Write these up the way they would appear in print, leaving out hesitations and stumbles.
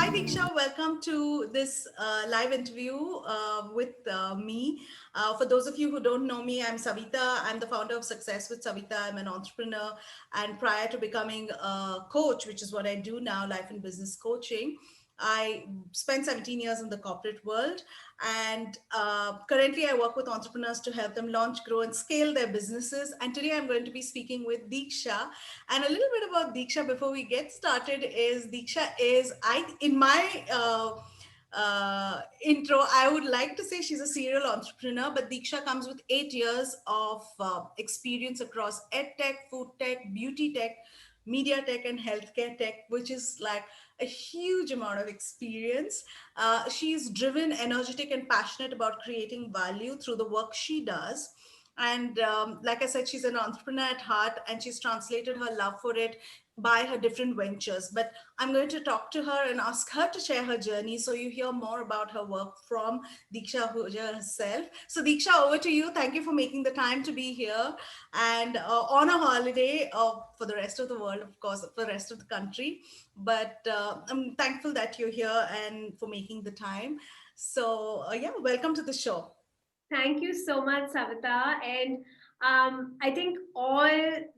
hi Deeksha, welcome to this live interview with me. For those of you who don't know me, I'm Savita. I'm the founder of Success with Savita. I'm an entrepreneur, and prior to becoming a coach, which is what I do now, life and business coaching, I spent 17 years in the corporate world, and currently I work with entrepreneurs to help them launch, grow, and scale their businesses. And today I'm going to be speaking with Deeksha. And a little bit about Deeksha before we get started is Deeksha is, in my intro, I would like to say she's a serial entrepreneur, but Deeksha comes with 8 years of experience across edtech, food tech, beauty tech, media tech, and healthcare tech, which is like a huge amount of experience. She's driven, energetic, and passionate about creating value through the work she does. And like I said, she's an entrepreneur at heart, and she's translated her love for it by her different ventures. But I'm going to talk to her and ask her to share her journey so you hear more about her work from Deeksha Ahuja herself. So, Deeksha, over to you. Thank you for making the time to be here and on a holiday for the rest of the world, of course, for the rest of the country. But I'm thankful that you're here and for making the time. So, yeah, welcome to the show. Thank you so much, Savita. And I think all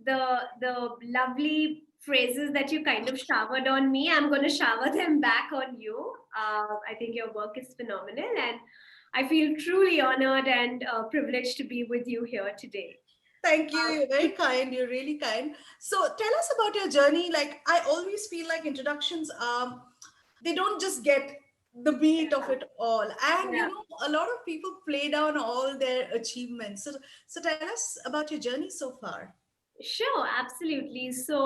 the lovely phrases that you kind of showered on me, I'm going to shower them back on you. I think your work is phenomenal, and I feel truly honored and privileged to be with you here today. Thank you. You're very kind. You're really kind. So tell us about your journey. Like I always feel like introductions, they don't just get the meat of Yeah. it all. And Yeah. a lot of people play down all their achievements. So tell us about your journey so far. Sure, absolutely. So,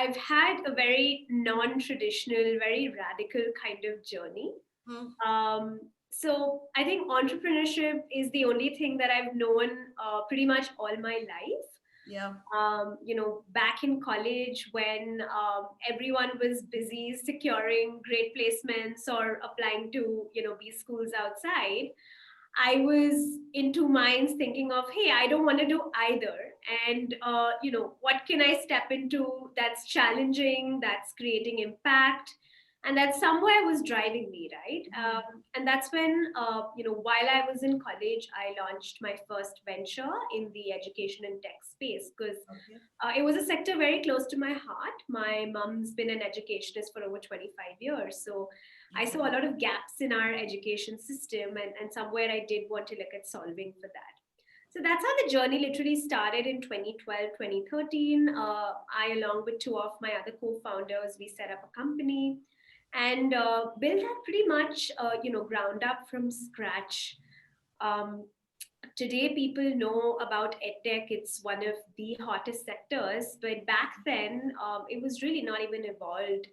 I've had a very non-traditional, very radical kind of journey. Hmm. So I think entrepreneurship is the only thing that I've known pretty much all my life. Yeah. Back in college when everyone was busy securing great placements or applying to, be schools outside, I was in two minds thinking of, hey, I don't want to do either. And, what can I step into that's challenging, that's creating impact? And that somewhere was driving me, right? Hmm. And that's when, while I was in college, I launched my first venture in the education and tech space because Okay. it was a sector very close to my heart. My mom's been an educationist for over 25 years. So I Okay. saw a lot of gaps in our education system, and somewhere I did want to look at solving for that. So that's how the journey literally started in 2012, 2013. I, along with two of my other co founders, we set up a company and built that pretty much, ground up from scratch. Um, Today people know about edtech. It's one of the hottest sectors, but back then it was really not even evolved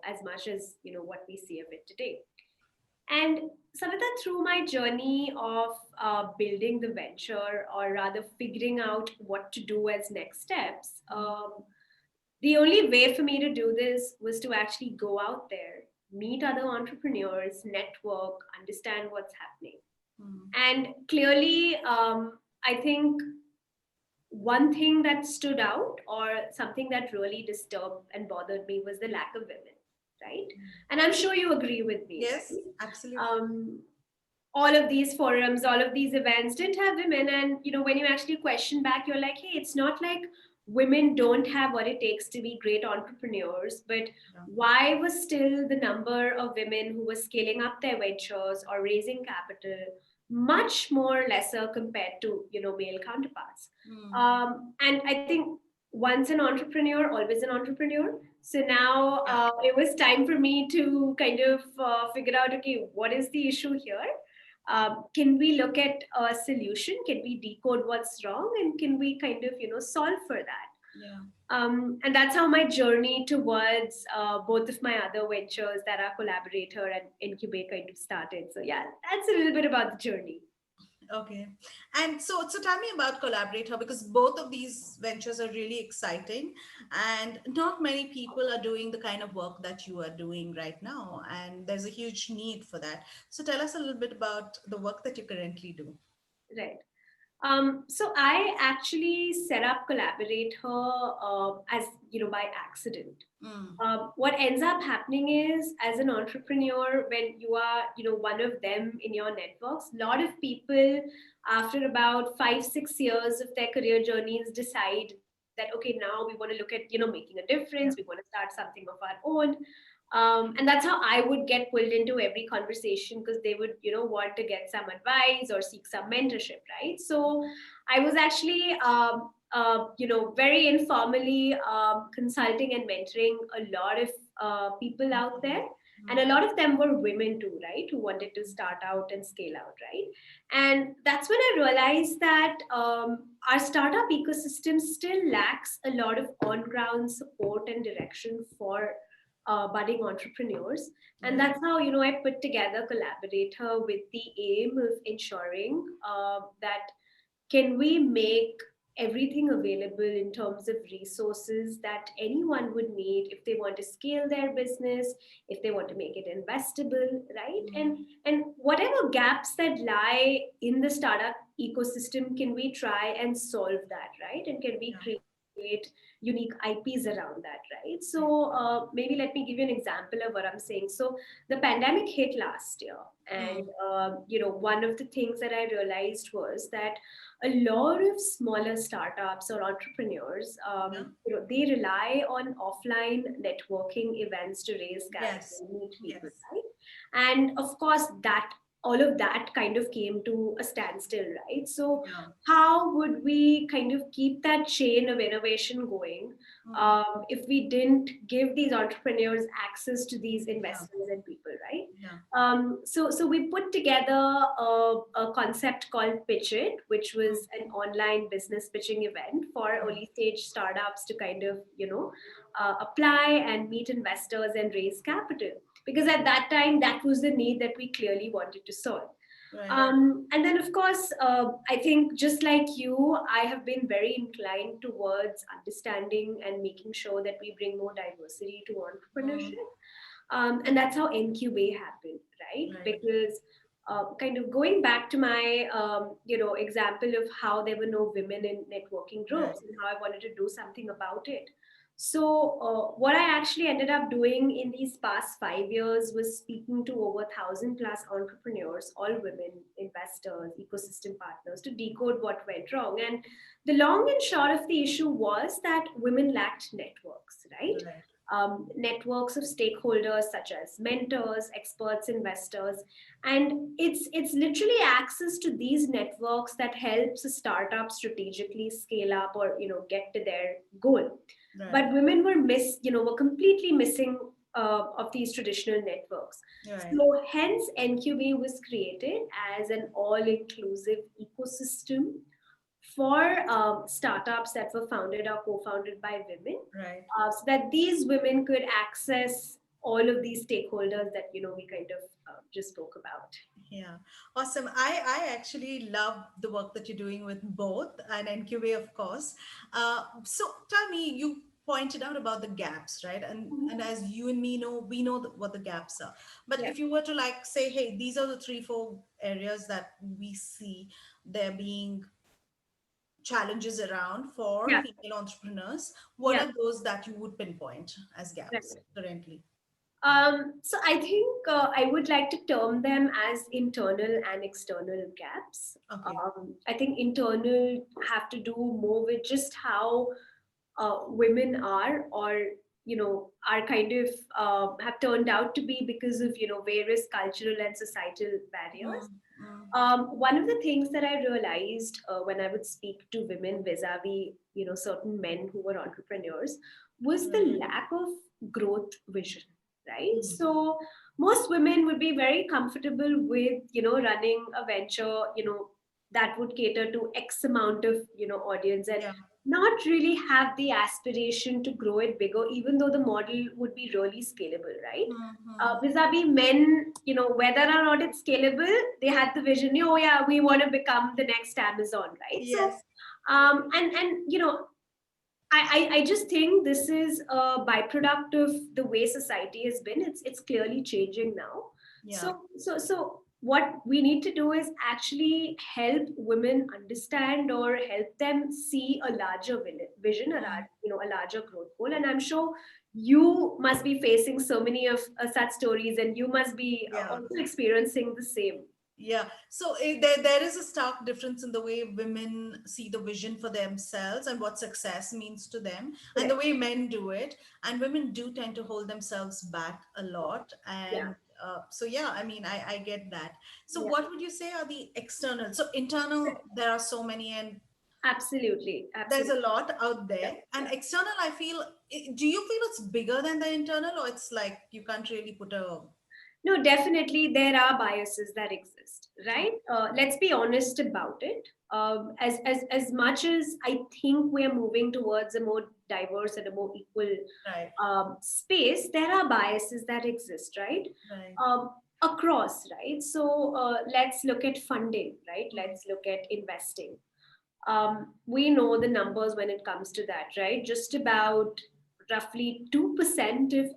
as much as what we see of it today. And Savita, through my journey of building the venture, or rather figuring out what to do as next steps, the only way for me to do this was to actually go out there, meet other entrepreneurs, network, understand what's happening. Hmm. And clearly, I think one thing that stood out, or something that really disturbed and bothered me, was the lack of women, right? And I'm sure you agree with me, Yes, right? absolutely. All of these forums, all of these events didn't have women. And, when you actually question back, you're like, hey, it's not like women don't have what it takes to be great entrepreneurs, but Yeah. why was still the number of women who were scaling up their ventures or raising capital much more lesser compared to, male counterparts? Hmm. And I think once an entrepreneur, always an entrepreneur. So now Yeah. it was time for me to kind of figure out, okay, what is the issue here? Can we look at a solution? Can we decode what's wrong? And can we kind of, solve for that? Yeah. And that's how my journey towards both of my other ventures, that are Collaborator and Incubay, kind of started. So yeah, that's a little bit about the journey. Okay. And so tell me about Collaborator because both of these ventures are really exciting and not many people are doing the kind of work that you are doing right now. And there's a huge need for that. So tell us a little bit about the work that you currently do. Right. So I actually set up Collaborator as by accident. Mm. What ends up happening is, as an entrepreneur, when you are one of them in your networks, a lot of people after about 5-6 years of their career journeys decide that, okay, now we want to look at making a difference, we Yeah. want to start something of our own. And that's how I would get pulled into every conversation, because they would want to get some advice or seek some mentorship, right? So I was actually very informally consulting and mentoring a lot of people out there. And a Mm. lot of them were women too, right? Who wanted to start out and scale out, right? And that's when I realized that our startup ecosystem still lacks a lot of on ground support and direction for budding entrepreneurs. And Right. that's how I put together Collaborator with the aim of ensuring that can we make everything available in terms of resources that anyone would need if they want to scale their business, if they want to make it investable, right? and Mm. and whatever gaps that lie in the startup ecosystem, can we try and solve that, right? And can we Yeah. create unique IPs around that, right? So Right. maybe let me give you an example of what I'm saying. So the pandemic hit last year, and Mm. one of the things that I realized was that a lot of smaller startups or entrepreneurs, Yeah. they rely on offline networking events to raise Yes. capital, meet people, Yes. right? And of course, that all of that kind of came to a standstill, right? So Yeah. how would we kind of keep that chain of innovation going Mm. if we didn't give these entrepreneurs access to these Yeah. investors and people, right? Yeah. So we put together a concept called Pitch It, which Mm. was an online business pitching event for Right. early stage startups to kind of apply and meet investors and raise capital, because at that time that was the need that we clearly wanted to solve. Right. And then, of course, I think just like you, I have been very inclined towards understanding and making sure that we bring more diversity to Mm. entrepreneurship. And that's how Encubay happened, right? Right. Because kind of going back to my example of how there were no women in networking Right. groups and how I wanted to do something about it. So what I actually ended up doing in these past 5 years was speaking to over 1,000+ entrepreneurs, all women, investors, ecosystem partners, to decode what went wrong. And the long and short of the issue was that women lacked networks, right? Right. Networks of stakeholders such as mentors, experts, investors, and it's literally access to these networks that helps a startup strategically scale up or get to their goal. Right. But women were completely missing of these traditional networks. Right. So hence Encubay was created as an all-inclusive ecosystem for startups that were founded or co-founded by women, Right. so that these women could access all of these stakeholders that we kind of just spoke about. Yeah, awesome. I actually love the work that you're doing with both and NQA, of course. So tell me, you pointed out about the gaps, right? And Mhm. as you and me know, we know what the gaps are. But Yeah. if you were to like say, hey, these are the three, four areas that we see there being challenges around for Yeah. female entrepreneurs, what Yeah. are those that you would pinpoint as gaps Right. currently? So I think I would like to term them as internal and external gaps. Okay. I think internal have to do more with just how women are, or are kind of have turned out to be because of various cultural and societal barriers. Mm, mm, One of the things that I realized when I would speak to women vis-a-vis certain men who were entrepreneurs was right. the lack of growth vision, right? Mm, So most women would be very comfortable with running a venture that would cater to X amount of audience, and yeah. not really have the aspiration to grow it bigger, even though the model would be really scalable, right? Mm-hmm. Vis-a-vis men, whether or not it's scalable, they had the vision, oh yeah, we want to become the next Amazon, right? So, Yes. and I just think this is a byproduct of the way society has been. It's clearly changing now. Yeah. So what we need to do is actually help women understand or help them see a larger vision, a larger growth goal. And I'm sure you must be facing so many of such stories, and you must be Yeah. also experiencing the same. Yeah. So there is a stark difference in the way women see the vision for themselves and what success means to them, and the Correct. way men do it. And women do tend to hold themselves back a lot. Yeah. And so, yeah, I mean, I get that. So, Yeah. what would you say are the external? So, internal, there are so many, and Absolutely. there's a Absolutely. lot out Yeah. there. And Yeah. external, I feel, do you feel it's bigger than the internal, or it's like you can't really put a. No, definitely there are biases that exist, right? Let's be honest about it. As much as I think we are moving towards a more diverse and a more equal Right, space, there are biases that exist, right? right. Across, right? So let's look at funding, right? Mm, Let's look at investing. We know the numbers when it comes to that, right? Just about roughly 2% of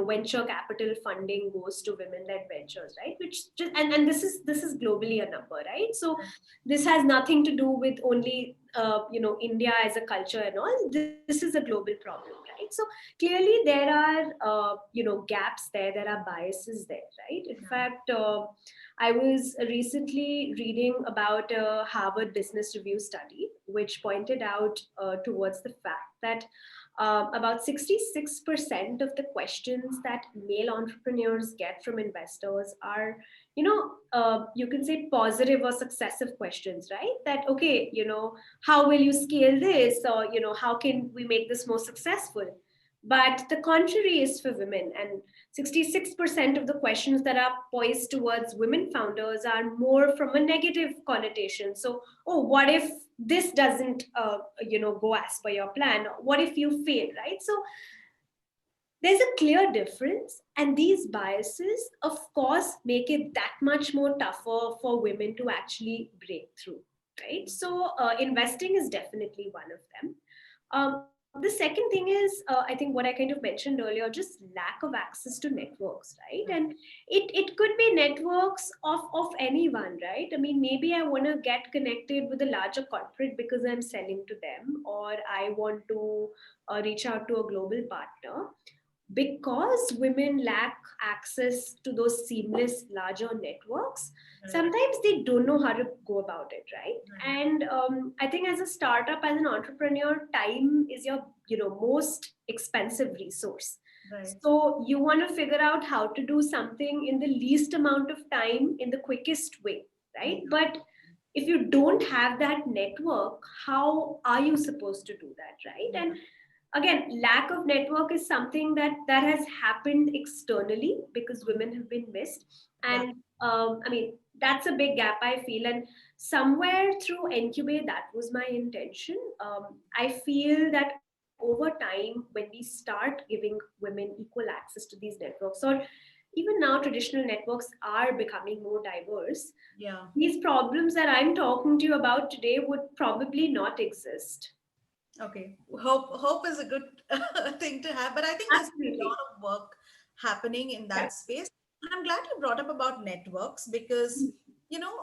venture capital funding goes to women-led ventures, right? Which just and this is globally a number, right? So right. this has nothing to do with only India as a culture and all. This is a global problem, right? So clearly there are gaps there. There are biases there, right? In Yeah. fact. I was recently reading about a Harvard Business Review study, which pointed out towards the fact that about 66% of the questions that male entrepreneurs get from investors are, you can say positive or successive questions, right? That, okay, how will you scale this? Or, how can we make this more successful? But the contrary is for women. And 66% of the questions that are poised towards women founders are more from a negative connotation. So, oh, what if this doesn't go as per your plan? What if you fail, right? So there's a clear difference, and these biases of course make it that much more tougher for women to actually break through, right? So investing is definitely one of them. The second thing is, I think what I kind of mentioned earlier, just lack of access to networks, right? And Right. it could be networks of anyone, right? I mean, maybe I want to get connected with a larger corporate because I'm selling to them, or I want to reach out to a global partner. Because women lack access to those seamless larger networks, Right. sometimes they don't know how to go about it, right? Right. And I think as a startup, as an entrepreneur, time is your most expensive resource. Right. So you want to figure out how to do something in the least amount of time in the quickest way, right? Yeah. But if you don't have that network, how are you supposed to do that, right? Yeah. And again, lack of network is something that has happened externally because Mm. women have been missed. Yeah. And I mean, that's a big gap, I feel. And somewhere through Encubay, that was my intention. I feel that over time, when we start giving women equal access to these networks, or even now traditional networks are becoming more diverse, Yeah. these problems that I'm talking to you about today would probably not exist. Okay. Hope is a good thing to have, but I think there's a lot Absolutely. of work happening in Yeah. that space. And I'm glad you brought up about networks because, you know,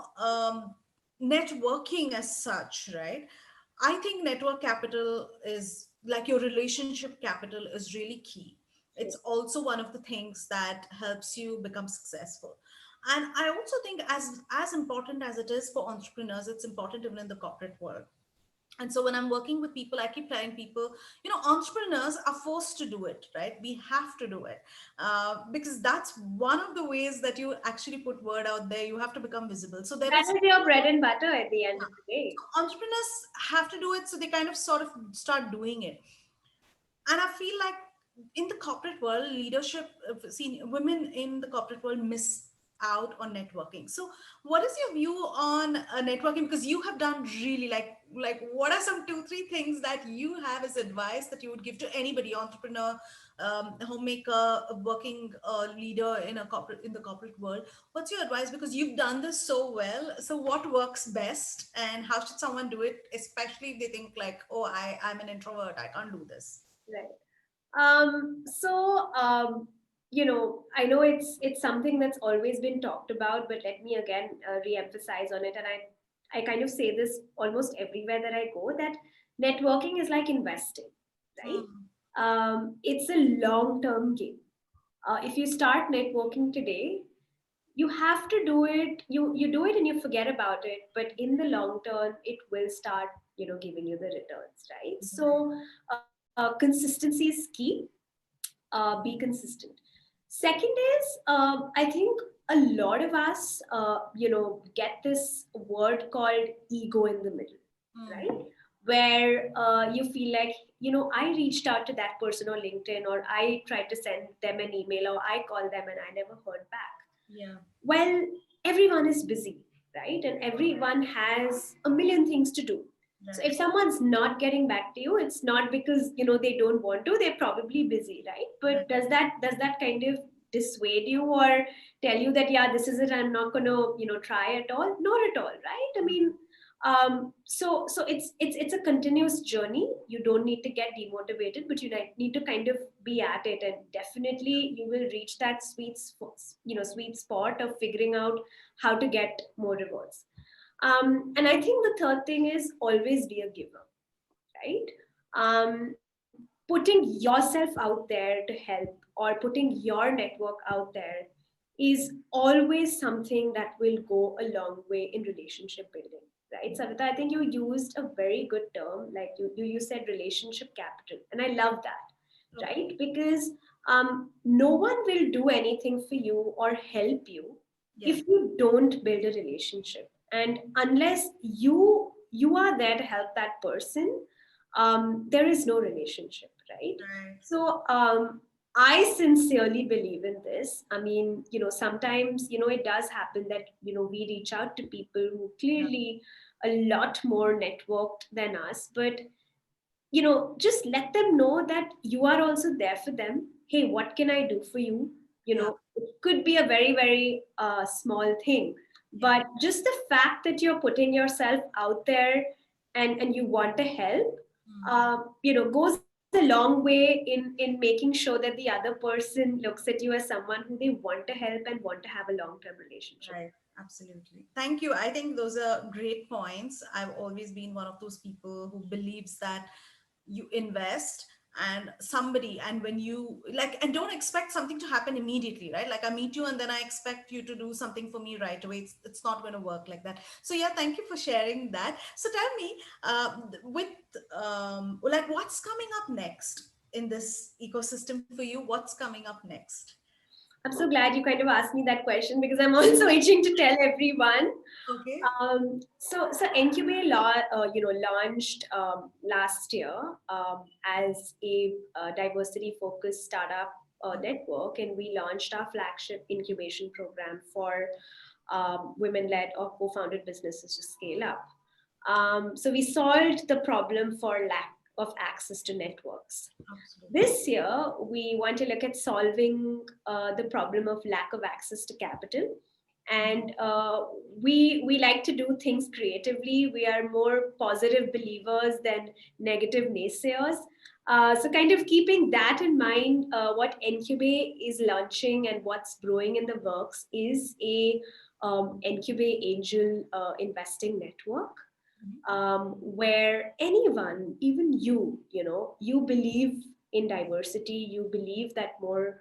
networking as such, right? I think network capital is like your relationship capital is really key. It's also one of the things that helps you become successful. And I also think as important as it is for entrepreneurs, it's important even in the corporate world. And so when I'm working with people, I keep telling people, entrepreneurs are forced to do it, right? We have to do it, because that's one of the ways that you actually put word out there. You have to become visible. So there That is, is your bread and butter at the end of the day. so entrepreneurs have to do it, so they kind of sort of start doing it. And I feel like in the corporate world, leadership, seen women in the corporate world miss out on networking. So what is your view on networking? Because you have done really like what are some two three things that you have as advice that you would give to anybody, entrepreneur, homemaker, a working leader in a corporate, in the corporate world? What's your advice, because you've done this so well? So what works best, and how should someone do it, especially if they think like, oh, I'm an introvert, I can't do this. Right. So I know it's something that's always been talked about, but let me again re-emphasize on it. And I kind of say this almost everywhere that I go, that networking is like investing, right? Hmm. It's a long-term game. If you start networking today, you have to do it. You do it and you forget about it, but in the long term, it will start giving you the returns, right? So consistency is key. Be consistent. Second is, I think a lot of us, get this word called ego in the middle, Hmm. right? Where you feel like, I reached out to that person on LinkedIn, or I tried to send them an email, or I called them and I never heard back. Yeah. Well, everyone is busy, right? And everyone has a million things to do. So Right. if someone's not getting back to you, it's not because they don't want to. They're probably busy, right? Right. But does that kind of dissuade you, or tell you that, yeah, this is it, I'm not going to try at all? Not at all, right? I mean, so it's a continuous journey. You don't need to get demotivated, but need to kind of be at it, and definitely you will reach that sweet spot of figuring out how to get more rewards. And I think the third thing is always be a giver, right? Putting yourself out there to help, or putting your network out there, is always something that will go a long way in relationship building, right? Savita, I think you used a very good term, like you said relationship capital, and I love that, Okay. right? Because no one will do anything for you or help you Yeah. if you don't build a relationship, and unless you are there to help that person, there is no relationship, right? Right. So I sincerely believe in this. I mean, sometimes, it does happen that, we reach out to people who Yeah. clearly a lot more networked than us, but just let them know that you are also there for them. Hey, what can I do for you? Yeah. It could be a very, very small thing, Yeah. but just the fact that you're putting yourself out there, and you want to help, Hmm. goes a long way in making sure that the other person looks at you as someone who they want to help and want to have a long term relationship. Right. Absolutely. Thank you. I think those are great points. I've always been one of those people who believes that you invest and somebody, and when you like, and don't expect something to happen immediately, right? Like I meet you and then I expect you to do something for me right away. It's not going to work like that. So yeah, thank you for sharing that. So tell me, with like what's coming up next in this ecosystem for you? What's coming up next? I'm so glad you kind of asked me that question, because I'm also itching to tell everyone. Okay. So Encubay launched last year as a diversity focused startup network, and we launched our flagship incubation program for women led or co founded businesses to scale up. So we solved the problem for lack of access to networks. Absolutely. This year, we want to look at solving the problem of lack of access to capital. And we like to do things creatively. We are more positive believers than negative naysayers. So, kind of keeping that in mind, what Encubay is launching and what's brewing in the works is a Encubay angel investing network, Mhm. where anyone, even you believe in diversity, you believe that more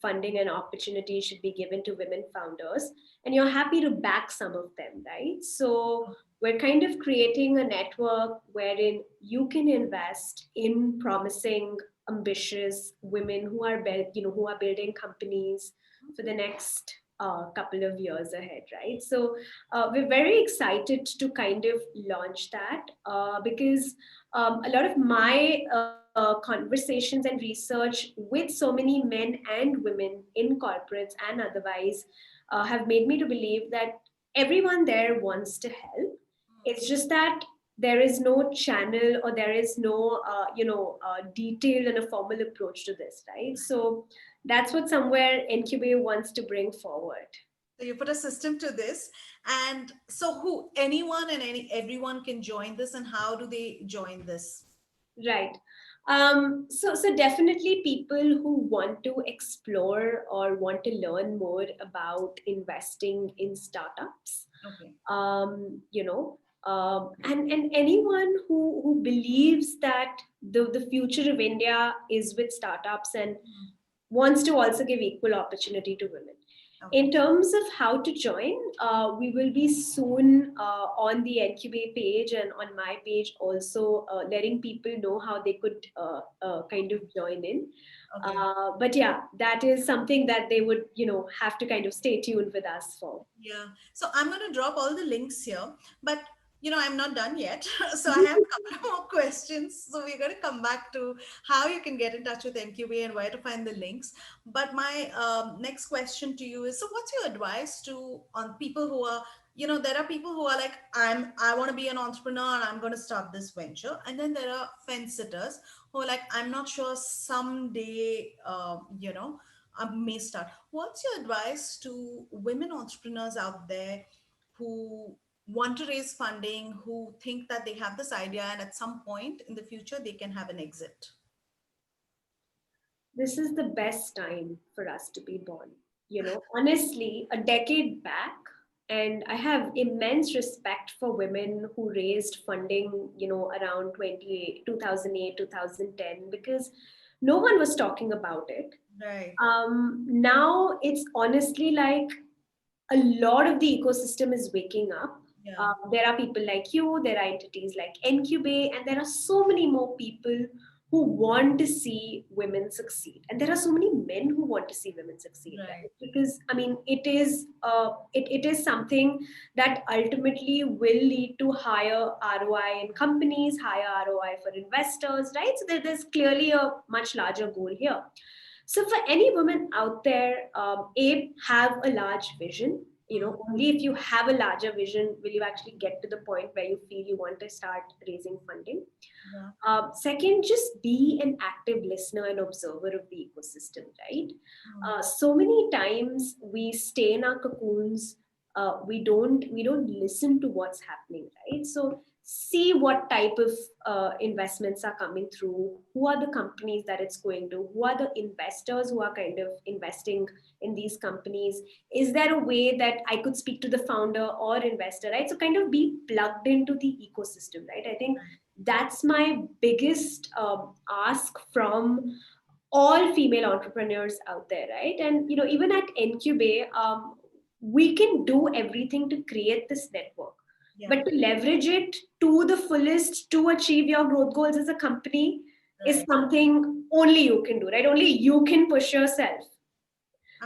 funding and opportunity should be given to women founders, and you're happy to back some of them, right? So we're kind of creating a network wherein you can invest in promising, ambitious women who are building companies for the next couple of years ahead, right? So we're very excited to kind of launch that, because a lot of my conversations and research with so many men and women in corporates and otherwise have made me to believe that everyone there wants to help. It's just that there is no channel, or there is no detailed and a formal approach to this, right? So that's what somewhere Incubate wants to bring forward. So you put a system to this, and so who anyone and everyone can join this, and how do they join this? Right. So definitely people who want to explore or want to learn more about investing in startups, Okay. you know, and anyone who believes that the future of India is with startups and Mm. wants to also give equal opportunity to women. Okay. In terms of how to join, we will be soon on the Encubay page and on my page also letting people know how they could kind of join in. Okay. But yeah, that is something that they would, have to kind of stay tuned with us for. Yeah. So I'm going to drop all the links here, but I'm not done yet. So I have a couple more questions. So we're going to come back to how you can get in touch with MQB and where to find the links. But my next question to you is, so what's your advice to on people who are, there are people who are like, I want to be an entrepreneur and I'm going to start this venture. And then there are fence sitters who are like, I'm not sure someday, I may start. What's your advice to women entrepreneurs out there who want to raise funding, who think that they have this idea and at some point in the future they can have an exit? This is the best time for us to be born. Honestly, a decade back, and I have immense respect for women who raised funding, around 2008, 2010, because no one was talking about it. Right. Now it's honestly like a lot of the ecosystem is waking up. Yeah. There are people like you, there are entities like Encubay, and there are so many more people who want to see women succeed. And there are so many men who want to see women succeed, Right. right? Because I mean, it is something that ultimately will lead to higher ROI in companies, higher ROI for investors, right? So there's clearly a much larger goal here. So for any woman out there, have a large vision. Mm. Only if you have a larger vision will you actually get to the point where you feel you want to start raising funding. Yeah. Second, just be an active listener and observer of the ecosystem, right? Mm. So many times we stay in our cocoons. We don't listen to what's happening, right? So see what type of investments are coming through. Who are the companies that it's going to? Who are the investors who are kind of investing in these companies? Is there a way that I could speak to the founder or investor, right? So kind of be plugged into the ecosystem, right? I think that's my biggest ask from all female entrepreneurs out there, right? And even at Encubay, we can do everything to create this network, Yeah. but to leverage it to the fullest to achieve your growth goals as a company is Right. something only you can do, right? Only you can push yourself.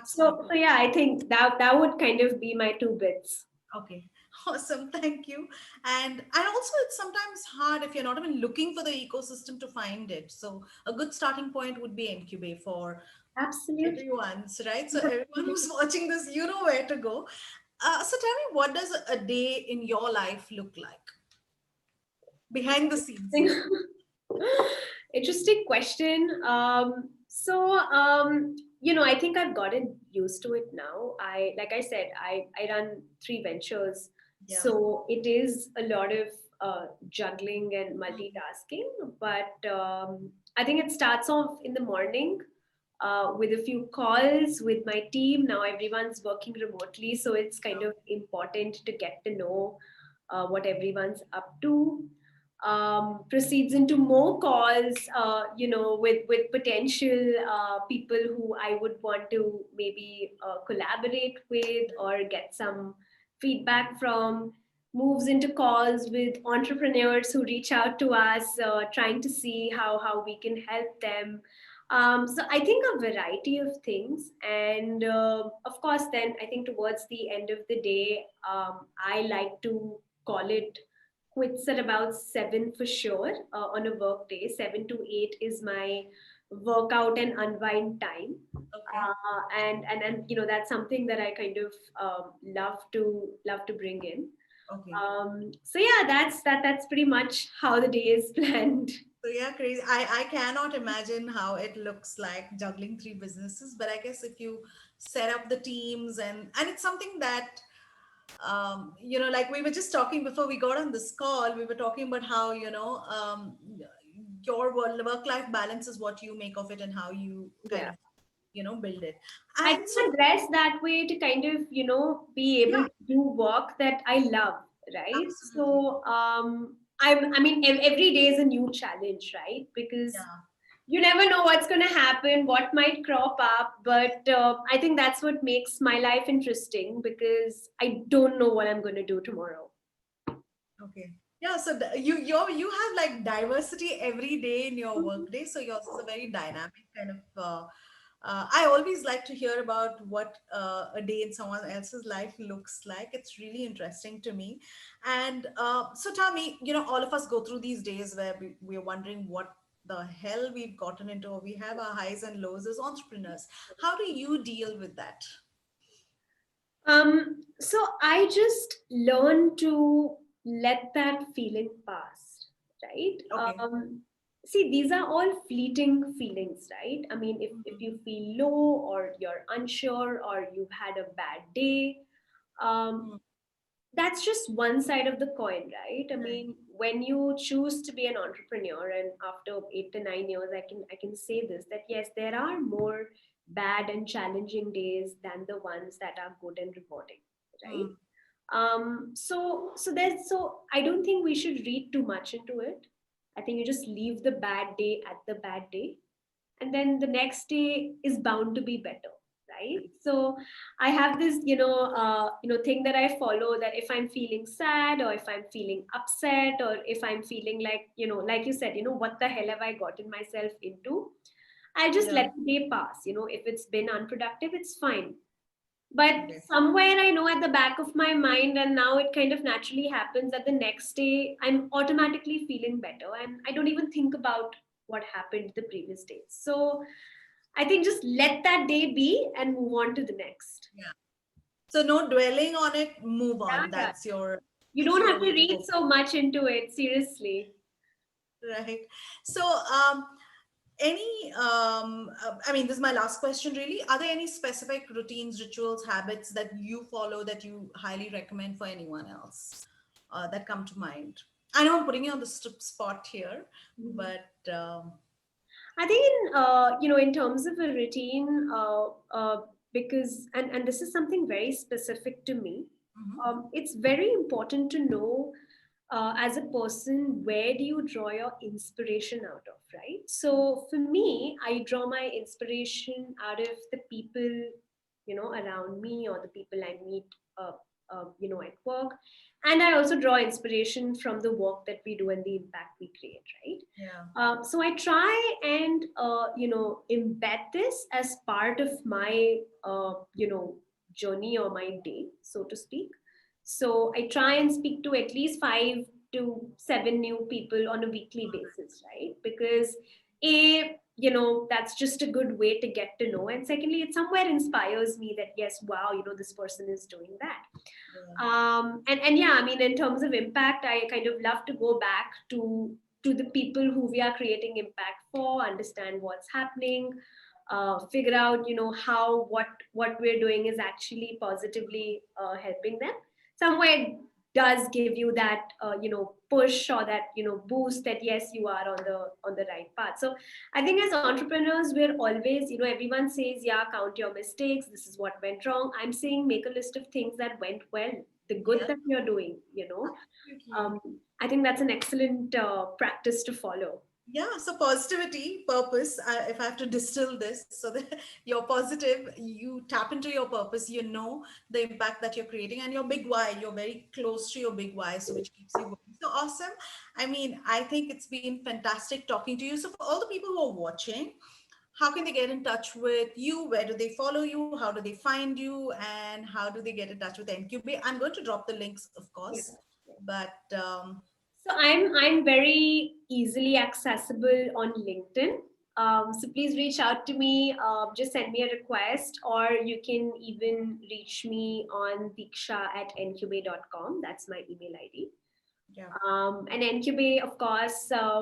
So Absolutely. yeah, I think that would kind of be my two bits. Okay. Awesome. Thank you. And also it's sometimes hard if you're not even looking for the ecosystem to find it. So a good starting point would be Incubate for Absolutely. everyone's, right? So everyone who's watching this, you know where to go. So tell me, what does a day in your life look like behind the scenes? Interesting question. I think I've gotten used to it now. Like I said, I run three ventures, Yeah. so it is a lot of juggling and Mm. multitasking. But I think it starts off in the morning with a few calls with my team. Now everyone's working remotely, so it's kind of important to get to know what everyone's up to. Proceeds into more calls, with potential people who I would want to maybe collaborate with or get some feedback from. Moves into calls with entrepreneurs who reach out to us, trying to see how we can help them. So I think a variety of things, and of course, then I think towards the end of the day, I like to call it quits at about 7 for sure on a work day. 7 to 8 is my workout and unwind time. Okay. And that's something that I kind of love to bring in. Okay. So yeah, that's pretty much how the day is planned. So yeah, crazy. I cannot imagine how it looks like juggling three businesses, but I guess if you set up the teams and it's something that like we were just talking before we got on this call, we were talking about how your work life balance is what you make of it and how you kind Yeah. of build it. I And so think I dress that way to kind of, be able yeah, to do work that I love, right? absolutely. So, I mean, every day is a new challenge, right? Because Yeah. you never know what's going to happen, what might crop up. But I think that's what makes my life interesting because I don't know what I'm going to do tomorrow. Okay. Yeah, so you have like diversity every day in your workday. So yours is a very dynamic kind of. I always like to hear about what a day in someone else's life looks like. It's really interesting to me. And so tell me, all of us go through these days where we're wondering what the hell we've gotten into. We have our highs and lows as entrepreneurs. How do you deal with that? So I just learned to let that feeling pass, right? Okay. See, these are all fleeting feelings, right? I mean, if Mhm. you feel low or you're unsure or you've had a bad day, um, Mhm. that's just one side of the coin, right? I Right. mean, when you choose to be an entrepreneur, and after 8 to 9 years, I can say this, that yes, there are more bad and challenging days than the ones that are good and rewarding, right? Mm. So I don't think we should read too much into it. I think you just leave the bad day at the bad day, and then the next day is bound to be better, right? So I have this thing that I follow, that if I'm feeling sad or if I'm feeling upset or if I'm feeling like, like you said, what the hell have I gotten myself into, I'll just Yeah. let the day pass. If it's been unproductive, it's fine. But Okay. somewhere I know at the back of my mind, and now it kind of naturally happens, that the next day I'm automatically feeling better and I don't even think about what happened the previous day. So I think just let that day be and move on to the next. Yeah. So no dwelling on it, move on. Yeah, yeah. You That's don't have your to way to read go. so much into it, seriously. Right. So any I mean, this is my last question really. Are there any specific routines, rituals, habits that you follow that you highly recommend for anyone else that come to mind? I know I'm putting you on the spot here, Mhm. but I think in terms of a routine, because and this is something very specific to me. mhm, It's very important to know, as a person, where do you draw your inspiration out of, right? So for me, I draw my inspiration out of the people, around me, or the people I meet, uh, at work. And I also draw inspiration from the work that we do and the impact we create, right? yeah. So I try and embed this as part of my journey or my day, so to speak. So I try and speak to at least 5 to 7 new people on a weekly basis, right? Because that's just a good way to get to know, and secondly, it somewhere inspires me that yes, wow, this person is doing that. Yeah. And yeah, I mean, in terms of impact, I kind of love to go back to the people who we are creating impact for, understand what's happening, figure out, how what we're doing is actually positively helping them. Somewhere it does give you that push, or that boost, that yes, you are on the right path. So I think as entrepreneurs, we're always, everyone says, yeah, count your mistakes, this is what went wrong. I'm saying make a list of things that went well, the good Yeah. that you're doing. Absolutely. um, I think that's an excellent practice to follow. Yeah, so positivity, purpose. If I have to distill this, so that you're positive, you tap into your purpose, you know the impact that you're creating, and your big why. You're very close to your big why, so which keeps you going. So awesome. I mean, I think it's been fantastic talking to you. So for all the people who are watching, how can they get in touch with you? Where do they follow you? How do they find you? And how do they get in touch with Encubay? I'm going to drop the links, of Yeah. course, but So I'm very easily accessible on LinkedIn. So please reach out to me. Just send me a request, or you can even reach me on Deeksha@encubay.com. That's my email ID. yeah. And Encubay, of course,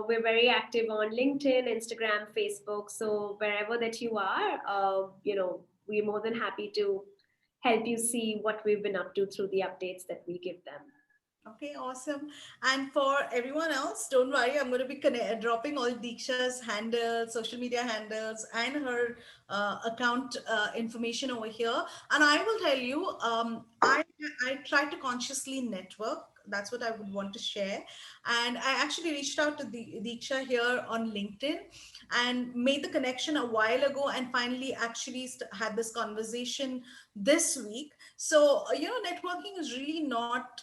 we're very active on LinkedIn, Instagram, Facebook. So wherever that you are, we're more than happy to help you see what we've been up to through the updates that we give them. Okay, awesome. And for everyone else, don't worry, I'm going to be dropping all Deeksha's handles, social media handles, and her account information over here. And I will tell you, I try to consciously network. That's what I would want to share. And I actually reached out to Deeksha here on LinkedIn and made the connection a while ago, and finally actually had this conversation this week. So, networking is really not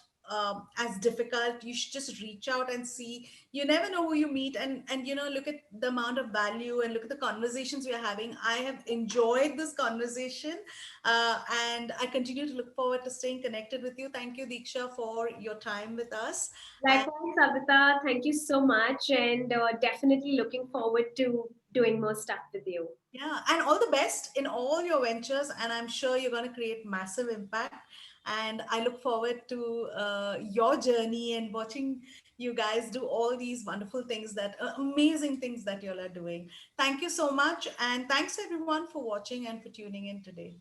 as difficult. You should just reach out and see. You never know who you meet, and look at the amount of value and look at the conversations we are having. I have enjoyed this conversation, and I continue to look forward to staying connected with you. Thank you, Deeksha, for your time with us. And Likewise, Savita, thank you so much, and definitely looking forward to doing more stuff with you. yeah, and all the best in all your ventures. And I'm sure you're going to create massive impact. And I look forward to your journey and watching you guys do all these wonderful things, that amazing things that you all are doing. Thank you so much. And thanks everyone for watching and for tuning in today.